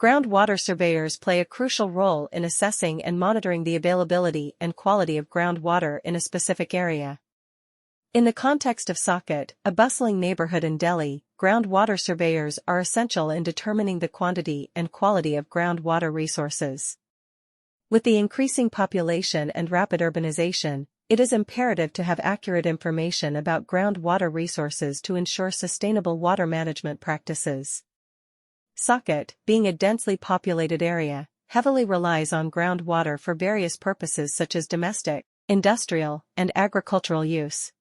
Groundwater surveyors play a crucial role in assessing and monitoring the availability and quality of groundwater in a specific area. In the context of Saket, a bustling neighborhood in Delhi, groundwater surveyors are essential in determining the quantity and quality of groundwater resources. With the increasing population and rapid urbanization, it is imperative to have accurate information about groundwater resources to ensure sustainable water management practices. Saket, being a densely populated area, heavily relies on groundwater for various purposes such as domestic, industrial, and agricultural use.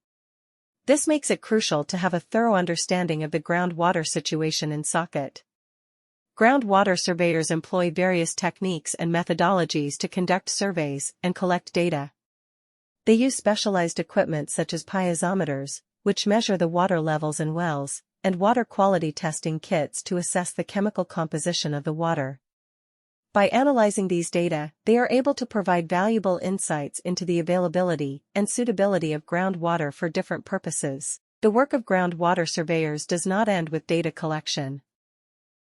This makes it crucial to have a thorough understanding of the groundwater situation in Saket. Groundwater surveyors employ various techniques and methodologies to conduct surveys and collect data. They use specialized equipment such as piezometers, which measure the water levels in wells, and water quality testing kits to assess the chemical composition of the water. By analyzing these data, they are able to provide valuable insights into the availability and suitability of groundwater for different purposes. The work of groundwater surveyors does not end with data collection.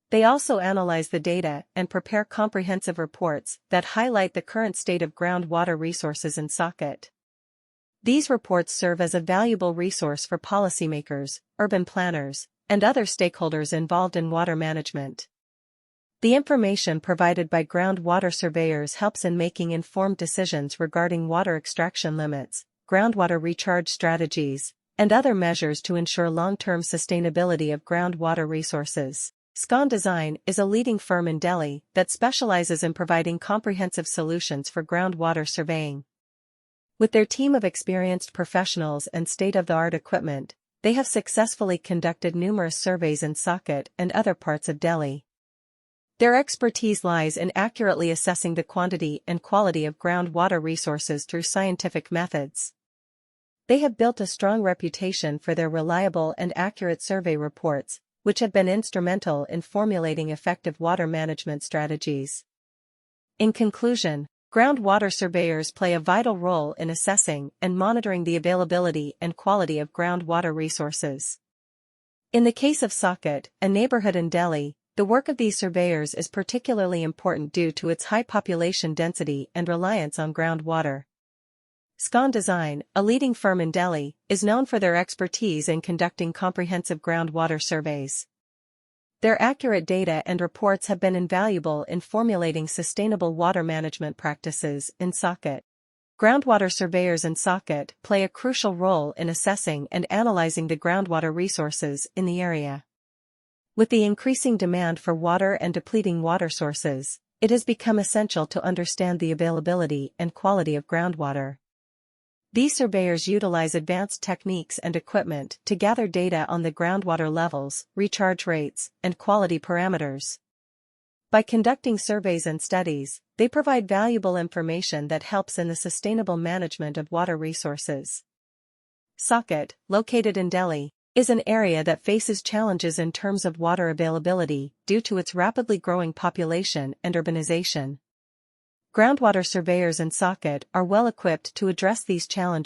They also analyze the data and prepare comprehensive reports that highlight the current state of groundwater resources in Saket. These reports serve as a valuable resource for policymakers, urban planners, and other stakeholders involved in water management. The information provided by groundwater surveyors helps in making informed decisions regarding water extraction limits, groundwater recharge strategies, and other measures to ensure long-term sustainability of groundwater resources. SCON Design is a leading firm in Delhi that specializes in providing comprehensive solutions for groundwater surveying. With their team of experienced professionals and state-of-the-art equipment, they have successfully conducted numerous surveys in Saket and other parts of Delhi. Their expertise lies in accurately assessing the quantity and quality of groundwater resources through scientific methods. They have built a strong reputation for their reliable and accurate survey reports, which have been instrumental in formulating effective water management strategies. In conclusion, groundwater surveyors play a vital role in assessing and monitoring the availability and quality of groundwater resources. In the case of Saket, a neighborhood in Delhi, the work of these surveyors is particularly important due to its high population density and reliance on groundwater. SCON Design, a leading firm in Delhi, is known for their expertise in conducting comprehensive groundwater surveys. Their accurate data and reports have been invaluable in formulating sustainable water management practices in Saket. Groundwater surveyors in Saket play a crucial role in assessing and analyzing the groundwater resources in the area. With the increasing demand for water and depleting water sources, it has become essential to understand the availability and quality of groundwater. These surveyors utilize advanced techniques and equipment to gather data on the groundwater levels, recharge rates, and quality parameters. By conducting surveys and studies, they provide valuable information that helps in the sustainable management of water resources. Saket, located in Delhi, is an area that faces challenges in terms of water availability due to its rapidly growing population and urbanization. Groundwater surveyors in Saket are well equipped to address these challenges